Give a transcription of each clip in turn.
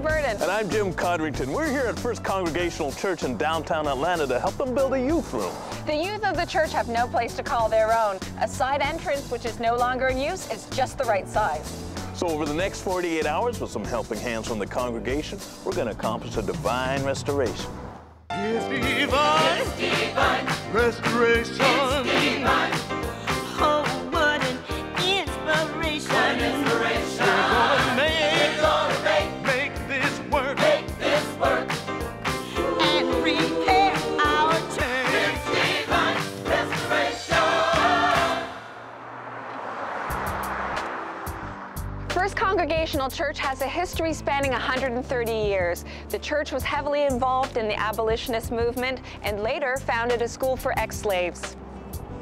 Burdon. And I'm Jim Codrington. We're here at First Congregational Church in downtown Atlanta to help them build a youth room. The youth of the church have no place to call their own. A side entrance, which is no longer in use, is just the right size. So over the next 48 hours, with some helping hands from the congregation, we're going to accomplish a divine restoration. It's divine, restoration. It's divine. Oh, what an inspiration. What an inspiration. We're gonna make this work. Make this work. And repair our church. It's divine restoration. First Congregational Church has a history spanning 130 years. The church was heavily involved in the abolitionist movement and later founded a school for ex-slaves.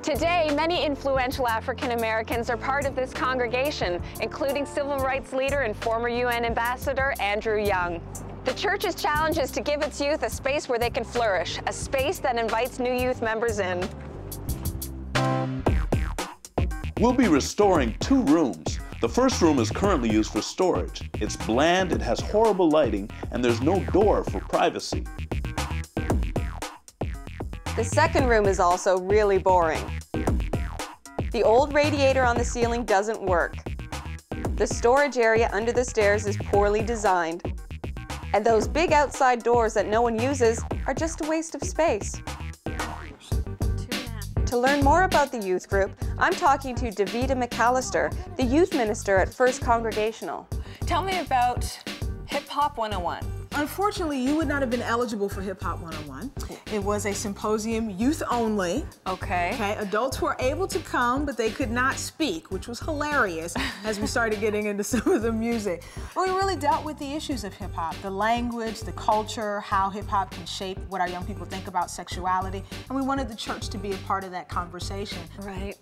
Today, many influential African Americans are part of this congregation, including civil rights leader and former UN Ambassador Andrew Young. The church's challenge is to give its youth a space where they can flourish, a space that invites new youth members in. We'll be restoring 2 rooms. The first room is currently used for storage. It's bland, it has horrible lighting, and there's no door for privacy. The second room is also really boring. The old radiator on the ceiling doesn't work. The storage area under the stairs is poorly designed. And those big outside doors that no one uses are just a waste of space. To learn more about the youth group, I'm talking to Davida McAllister, the youth minister at First Congregational. Tell me about Hip Hop 101. Unfortunately, you would not have been eligible for Hip Hop 101. It was a symposium youth only. Okay. Adults were able to come, but they could not speak, which was hilarious as we started getting into some of the music. But we really dealt with the issues of hip hop, the language, the culture, how hip hop can shape what our young people think about sexuality, and we wanted the church to be a part of that conversation. Right.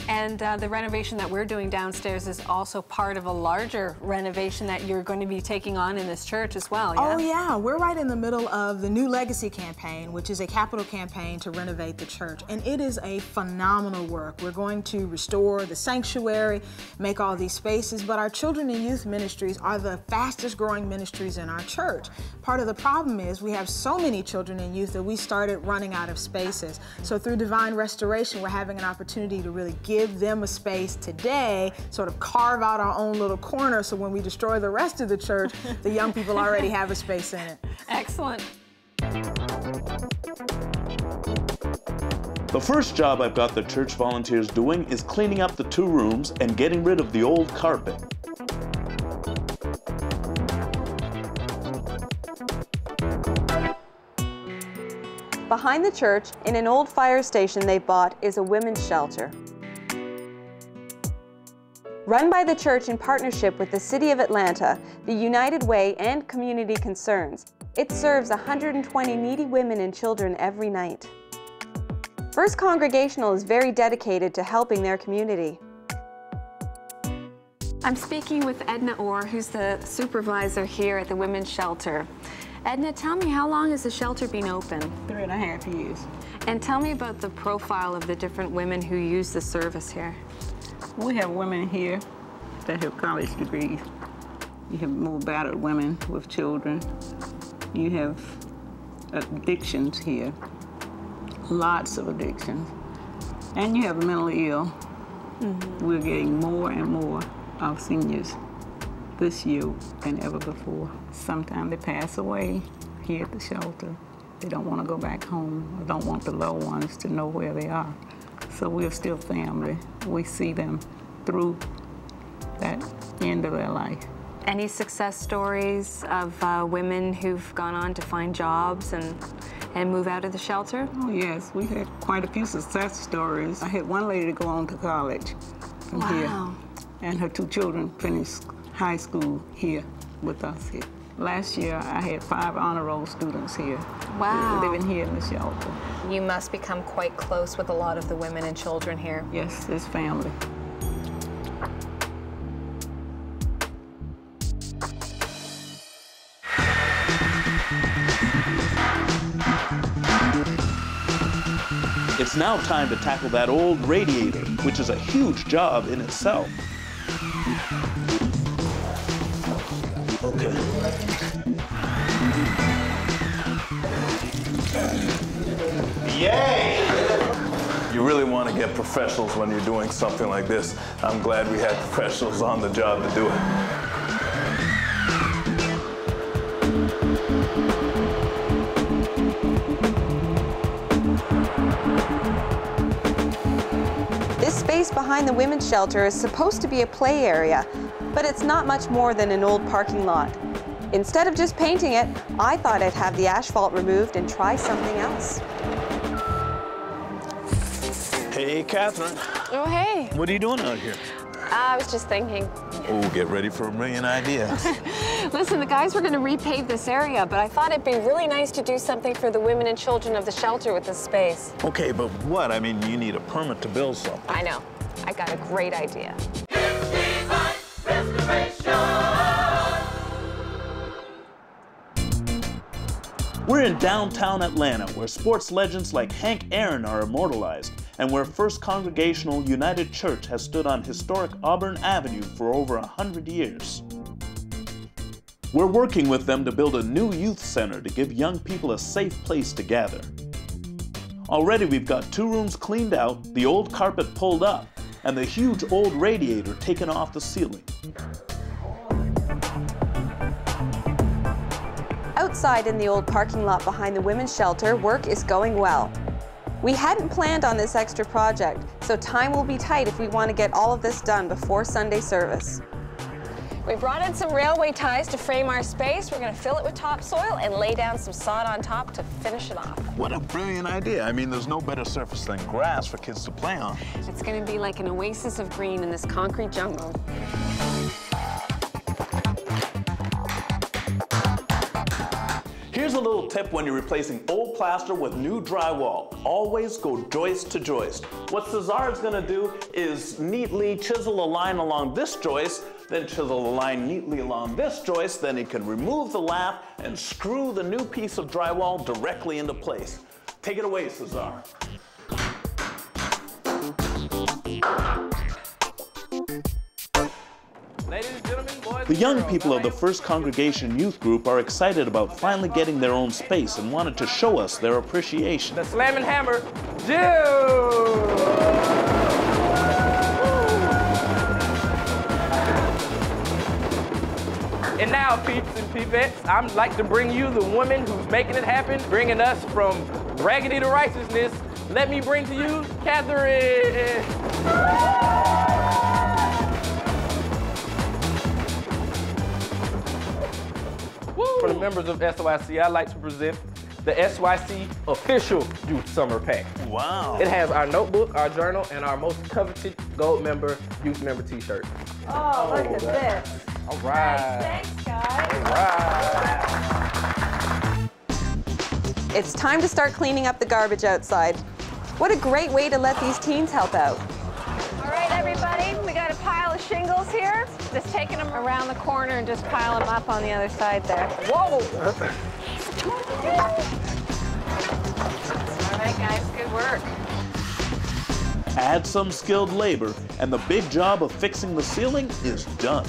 And the renovation that we're doing downstairs is also part of a larger renovation that you're going to be taking on in this church as well, yeah? Oh yeah, we're right in the middle of the New Legacy campaign, which is a capital campaign to renovate the church. And it is a phenomenal work. We're going to restore the sanctuary, make all these spaces, but our children and youth ministries are the fastest growing ministries in our church. Part of the problem is we have so many children and youth that we started running out of spaces. So through divine restoration, we're having an opportunity to really give them a space today, sort of carve out our own little corner, so when we destroy the rest of the church, the young people already have a space in it. Excellent. The first job I've got the church volunteers doing is cleaning up the 2 rooms and getting rid of the old carpet. Behind the church, in an old fire station they bought, is a women's shelter. Run by the church in partnership with the City of Atlanta, the United Way, and Community Concerns, it serves 120 needy women and children every night. First Congregational is very dedicated to helping their community. I'm speaking with Edna Orr, who's the supervisor here at the women's shelter. Edna, tell me, how long has the shelter been open? 3.5 years. And tell me about the profile of the different women who use the service here. We have women here that have college degrees. You have more battered women with children. You have addictions here, lots of addictions. And you have the mentally ill. Mm-hmm. We're getting more and more of seniors this year than ever before. Sometimes they pass away here at the shelter. They don't want to go back home or don't want the loved ones to know where they are. So we're still family. We see them through that end of their life. Any success stories of women who've gone on to find jobs and move out of the shelter? Oh yes, we had quite a few success stories. I had one lady go on to college from here, and her 2 children finished high school here with us here. Last year, I had 5 honor roll students here. Wow. Living here in the shelter. You must become quite close with a lot of the women and children here. Yes, it's family. It's now time to tackle that old radiator, which is a huge job in itself. Okay. Yay! You really want to get professionals when you're doing something like this. I'm glad we had professionals on the job to do it. This space behind the women's shelter is supposed to be a play area, but it's not much more than an old parking lot. Instead of just painting it, I thought I'd have the asphalt removed and try something else. Hey, Catherine. Oh, hey. What are you doing out here? I was just thinking. Oh, get ready for a million ideas. Listen, the guys were going to repave this area, but I thought it'd be really nice to do something for the women and children of the shelter with this space. Okay, but what? I mean, you need a permit to build something. I know. I got a great idea. We're in downtown Atlanta, where sports legends like Hank Aaron are immortalized, and where First Congregational United Church has stood on historic Auburn Avenue for over 100 years. We're working with them to build a new youth center to give young people a safe place to gather. Already we've got 2 rooms cleaned out, the old carpet pulled up, and the huge old radiator taken off the ceiling. Outside in the old parking lot behind the women's shelter, work is going well. We hadn't planned on this extra project, so time will be tight if we want to get all of this done before Sunday service. We brought in some railway ties to frame our space. We're going to fill it with topsoil and lay down some sod on top to finish it off. What a brilliant idea. I mean, there's no better surface than grass for kids to play on. It's going to be like an oasis of green in this concrete jungle. Here's a little tip when you're replacing old plaster with new drywall. Always go joist to joist. What Cesar is gonna do is neatly chisel a line along this joist, then chisel a line neatly along this joist, then he can remove the lap and screw the new piece of drywall directly into place. Take it away, Cesar. Ladies and gentlemen, boys The young and girls, people of the First Congregation Youth Group are excited about finally getting their own space and wanted to show us their appreciation. the Slam and Hammer, Jill! And now, peeps and peepettes, I'd like to bring you the woman who's making it happen, bringing us from raggedy to righteousness. Let me bring to you, Catherine. For the members of SYC, I'd like to present the SYC official Youth Summer Pack. Wow. It has our notebook, our journal, and our most coveted gold member, youth member t-shirt. Oh, look at this. All right. Thanks, guys. All right. It's time to start cleaning up the garbage outside. What a great way to let these teens help out. All right, everybody, we got a pile of shingles here. Just taking them around the corner and just pile them up on the other side there. Whoa! All right, guys, good work. Add some skilled labor, and the big job of fixing the ceiling is done.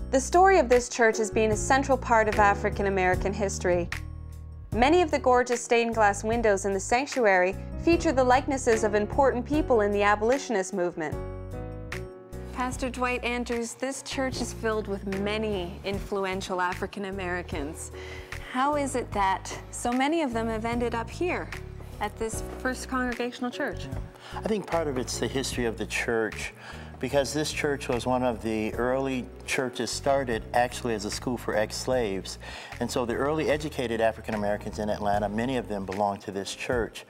The story of this church has been a central part of African American history. Many of the gorgeous stained glass windows in the sanctuary feature the likenesses of important people in the abolitionist movement. Pastor Dwight Andrews, this church is filled with many influential African Americans. How is it that so many of them have ended up here at this First Congregational Church? I think part of it's the history of the church, because this church was one of the early churches started actually as a school for ex-slaves. And so the early educated African Americans in Atlanta, many of them belonged to this church.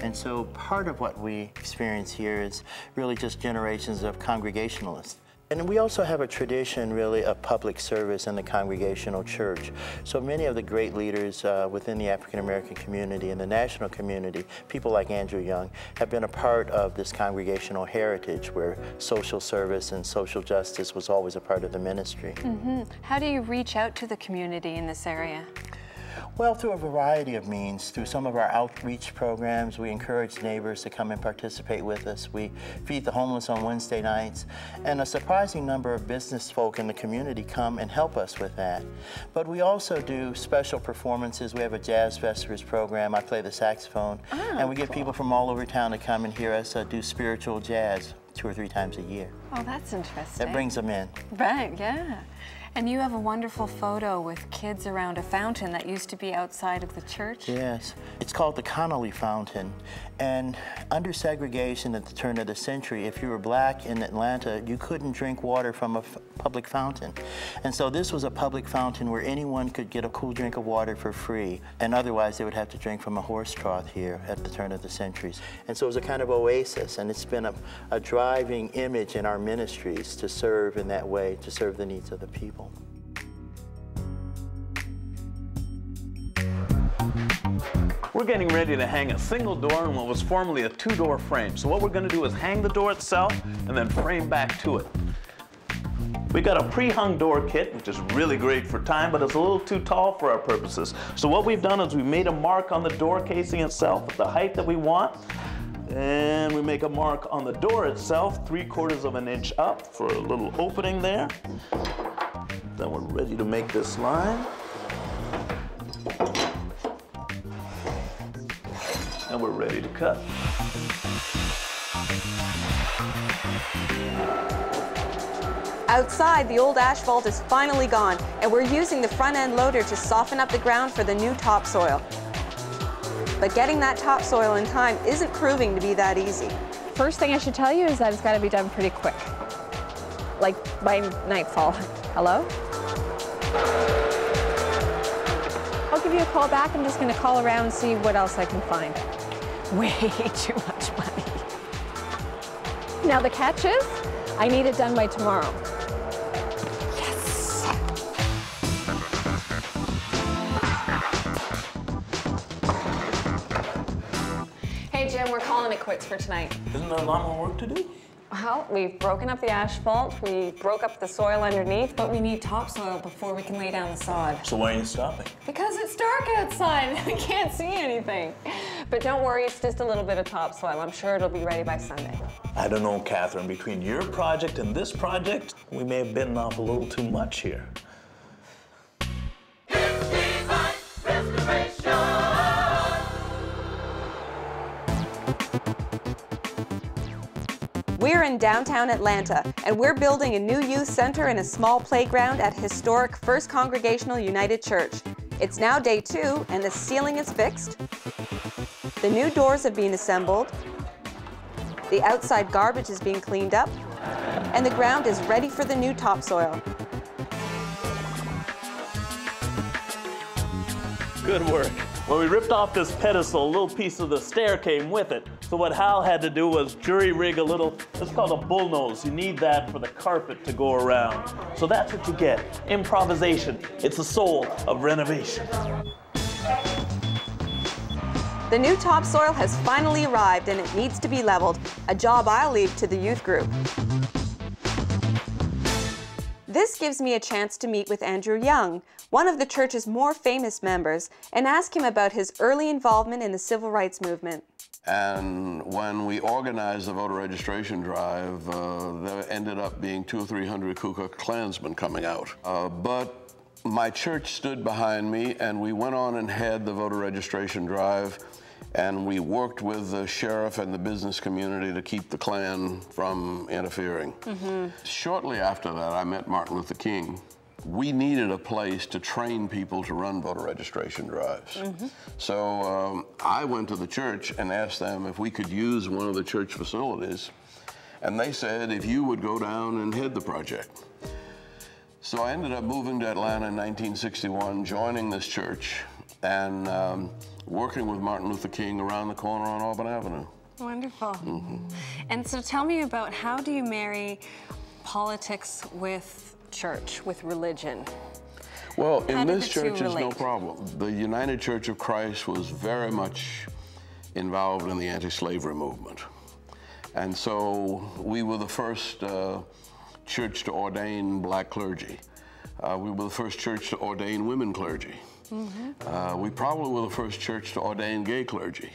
And so part of what we experience here is really just generations of Congregationalists. And we also have a tradition, really, of public service in the Congregational Church. So many of the great leaders within the African American community and the national community, people like Andrew Young, have been a part of this congregational heritage where social service and social justice was always a part of the ministry. How do you reach out to the community in this area? Well, through a variety of means. Through some of our outreach programs, we encourage neighbors to come and participate with us. We feed the homeless on Wednesday nights, and a surprising number of business folk in the community come and help us with that. But we also do special performances. We have a jazz festivals program. I play the saxophone, and we get people from all over town to come and hear us do spiritual jazz 2 or 3 times a year. Oh, that's interesting. That brings them in. Right, yeah. And you have a wonderful photo with kids around a fountain that used to be outside of the church. Yes. It's called the Connolly Fountain. And under segregation at the turn of the century, if you were black in Atlanta, you couldn't drink water from a public fountain. And so this was a public fountain where anyone could get a cool drink of water for free. And otherwise, they would have to drink from a horse trough here at the turn of the centuries. And so it was a kind of oasis. And it's been a driving image in our ministries to serve in that way, to serve the needs of the people. We're getting ready to hang a single door in what was formerly a 2-door frame. So what we're going to do is hang the door itself and then frame back to it. We got a pre-hung door kit, which is really great for time, but it's a little too tall for our purposes. So what we've done is we made a mark on the door casing itself at the height that we want. And we make a mark on the door itself, 3/4 of an inch up for a little opening there. Then we're ready to make this line. And we're ready to cut. Outside, the old asphalt is finally gone, and we're using the front end loader to soften up the ground for the new topsoil. But getting that topsoil in time isn't proving to be that easy. First thing I should tell you is that it's got to be done pretty quick. Like by nightfall. Hello? I'll give you a call back. I'm just going to call around and see what else I can find. Way too much money. Now the catch is, I need it done by tomorrow. Yes! Hey Jim, we're calling it quits for tonight. Isn't there a lot more work to do? Well, we've broken up the asphalt, we broke up the soil underneath, but we need topsoil before we can lay down the sod. So why are you stopping? Because it's dark outside and we can't see anything. But don't worry, it's just a little bit of topsoil. I'm sure it'll be ready by Sunday. I don't know, Catherine. Between your project and this project, we may have bitten off a little too much here. We're in downtown Atlanta, and we're building a new youth center and a small playground at historic First Congregational United Church. It's now day 2, and the ceiling is fixed. The new doors have been assembled. The outside garbage is being cleaned up, and the ground is ready for the new topsoil. Good work. When we ripped off this pedestal, a little piece of the stair came with it. So what Hal had to do was jury rig a little, it's called a bullnose. You need that for the carpet to go around. So that's what you get, improvisation. It's the soul of renovation. The new topsoil has finally arrived and it needs to be leveled, a job I'll leave to the youth group. This gives me a chance to meet with Andrew Young, one of the church's more famous members, and ask him about his early involvement in the civil rights movement. And when we organized the voter registration drive, there ended up being 200 or 300 Ku Klux Klansmen coming out. But my church stood behind me, and we went on and had the voter registration drive, and we worked with the sheriff and the business community to keep the Klan from interfering. Shortly after that, I met Martin Luther King. We needed a place to train people to run voter registration drives. So I went to the church and asked them if we could use one of the church facilities. And they said if you would go down and head the project. So I ended up moving to Atlanta in 1961, joining this church, and working with Martin Luther King around the corner on Auburn Avenue. Wonderful. And so tell me about, how do you marry politics with church, with religion? Well, in this did the two church, there's no relate? problem. The United Church of Christ was very much involved in the anti-slavery movement. And so we were the first church to ordain black clergy. We were the first church to ordain women clergy. We probably were the first church to ordain gay clergy.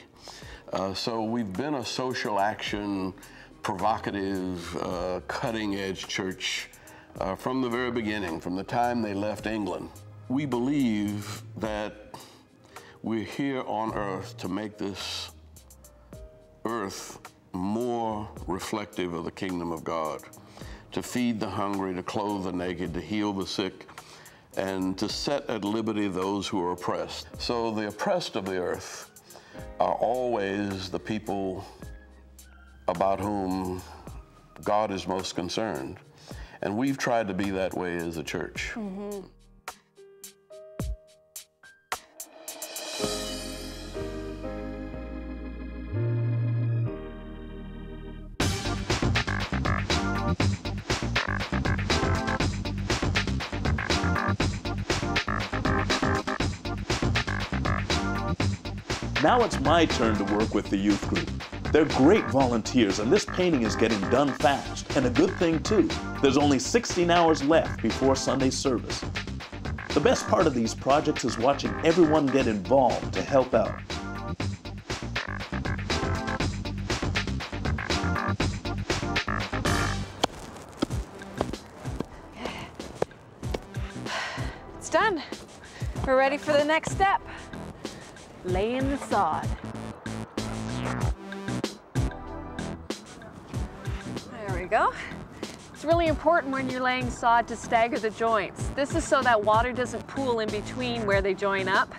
So we've been a social action, provocative, cutting-edge church from the very beginning, from the time they left England. We believe that we're here on earth to make this earth more reflective of the kingdom of God, to feed the hungry, to clothe the naked, to heal the sick, and to set at liberty those who are oppressed. So the oppressed of the earth are always the people about whom God is most concerned. And we've tried to be that way as a church. Now it's my turn to work with the youth group. They're great volunteers, and this painting is getting done fast. And a good thing too, there's only 16 hours left before Sunday service. The best part of these projects is watching everyone get involved to help out. It's done. We're ready for the next step. Laying the sod. There we go. It's really important when you're laying sod to stagger the joints. This is so that water doesn't pool in between where they join up.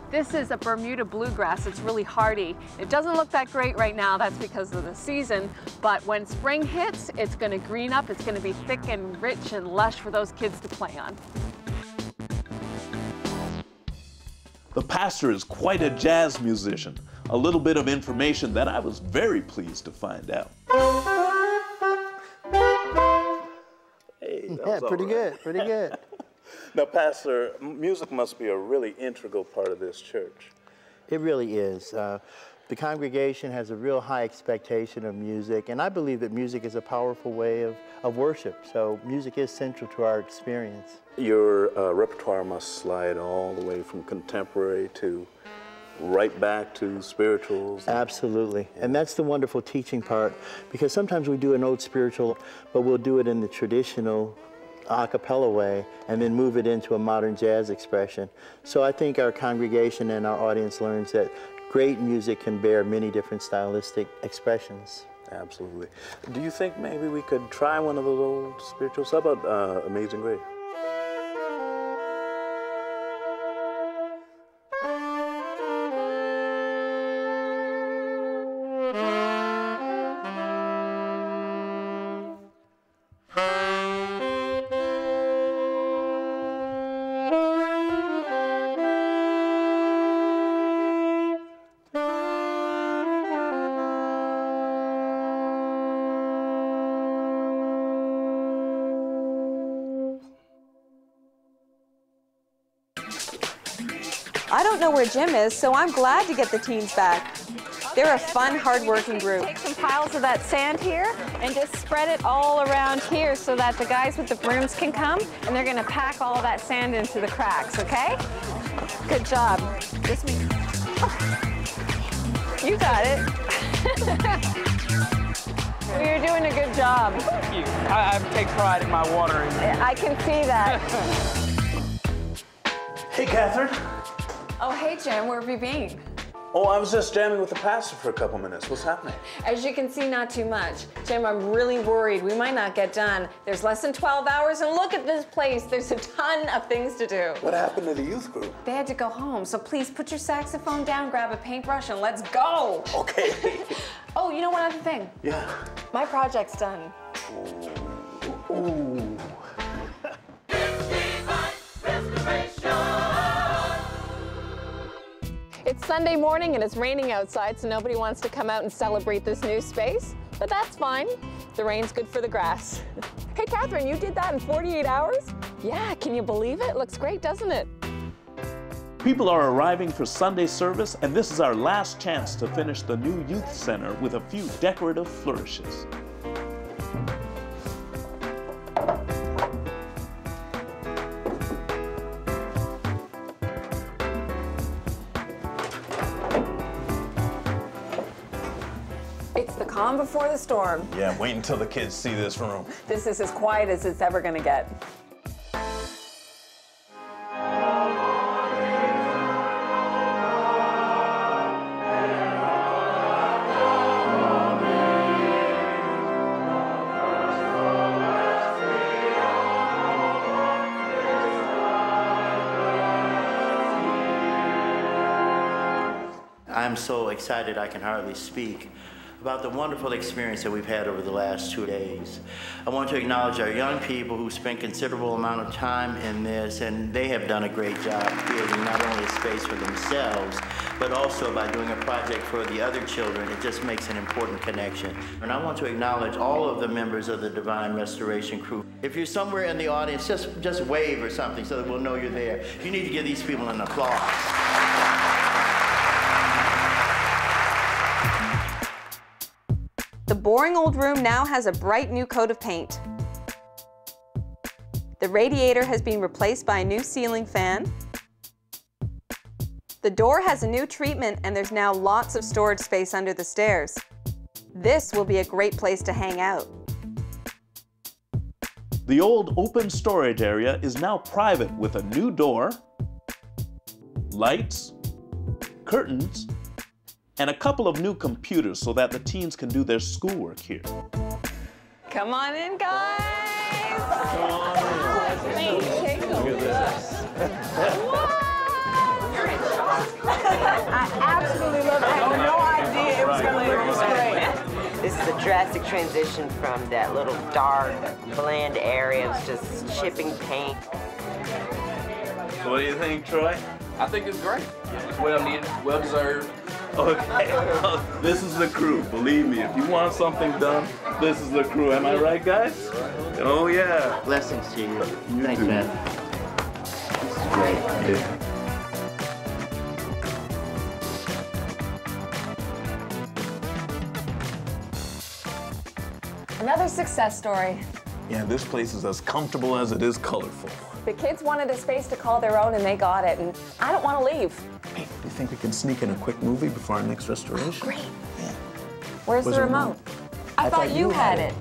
This is a Bermuda bluegrass. It's really hardy. It doesn't look that great right now. That's because of the season. But when spring hits, it's going to green up. It's going to be thick and rich and lush for those kids to play on. The pastor is quite a jazz musician. A little bit of information that I was very pleased to find out. Hey, Yeah, pretty good, pretty good. Now, Pastor, music must be a really integral part of this church. It really is. The congregation has a real high expectation of music, and I believe that music is a powerful way of worship. So music is central to our experience. Your repertoire must slide all the way from contemporary to right back to spirituals. Absolutely. And that's the wonderful teaching part, because sometimes we do an old spiritual, but we'll do it in the traditional a cappella way and then move it into a modern jazz expression. So I think our congregation and our audience learns that great music can bear many different stylistic expressions. Absolutely. Do you think maybe we could try one of those old spirituals? How about Amazing Grace? I don't know where Jim is, so I'm glad to get the teens back. They're a fun, hard-working group. Take some piles of that sand here and just spread it all around here so that the guys with the brooms can come and they're gonna pack all of that sand into the cracks, okay? Good job. Just me. You got it. Well, you're doing a good job. Thank you. I take pride in my watering. I can see that. Hey, Catherine. Oh, hey, Jim, where have you been? Oh, I was just jamming with the pastor for a couple minutes. What's happening? As you can see, not too much. Jim, I'm really worried. We might not get done. There's less than 12 hours, and look at this place. There's a ton of things to do. What happened to the youth group? They had to go home, so please put your saxophone down, grab a paintbrush, and let's go. Okay. Oh, you know one other thing? Yeah. My project's done. Ooh. It's Sunday morning and it's raining outside, so nobody wants to come out and celebrate this new space, but that's fine. The rain's good for the grass. Hey, Catherine, you did that in 48 hours? Yeah, can you believe it? Looks great, doesn't it? People are arriving for Sunday service, and this is our last chance to finish the new youth center with a few decorative flourishes. calm before the storm. Yeah, wait until the kids see this room. This is as quiet as it's ever gonna get. I'm so excited I can hardly speak about the wonderful experience that we've had over the last 2 days. I want to acknowledge our young people who spent considerable amount of time in this, and they have done a great job creating not only a space for themselves, but also by doing a project for the other children. It just makes an important connection. And I want to acknowledge all of the members of the Divine Restoration crew. If you're somewhere in the audience, just wave or something so that we'll know you're there. You need to give these people an applause. The boring old room now has a bright new coat of paint. The radiator has been replaced by a new ceiling fan. The door has a new treatment and there's now lots of storage space under the stairs. This will be a great place to hang out. The old open storage area is now private with a new door, lights, curtains, and a couple of new computers so that the teens can do their schoolwork here. Come on in, guys. Come on in. Take a look. I absolutely love it. I had no idea it was going to look this great. This is a drastic transition from that little dark, bland area of just chipping paint. So what do you think, Troy? I think it's great. It's well needed, well deserved. Okay, well, this is the crew. Believe me, if you want something done, this is the crew. Am I right, guys? Oh, yeah. Blessings to you. Thanks, too. man. This is great. Yeah. Another success story. Yeah, this place is as comfortable as it is colorful. The kids wanted a space to call their own and they got it, and I don't want to leave. Hey, do you think we can sneak in a quick movie before our next restoration? Great. Yeah. Where's the remote? I thought you had it.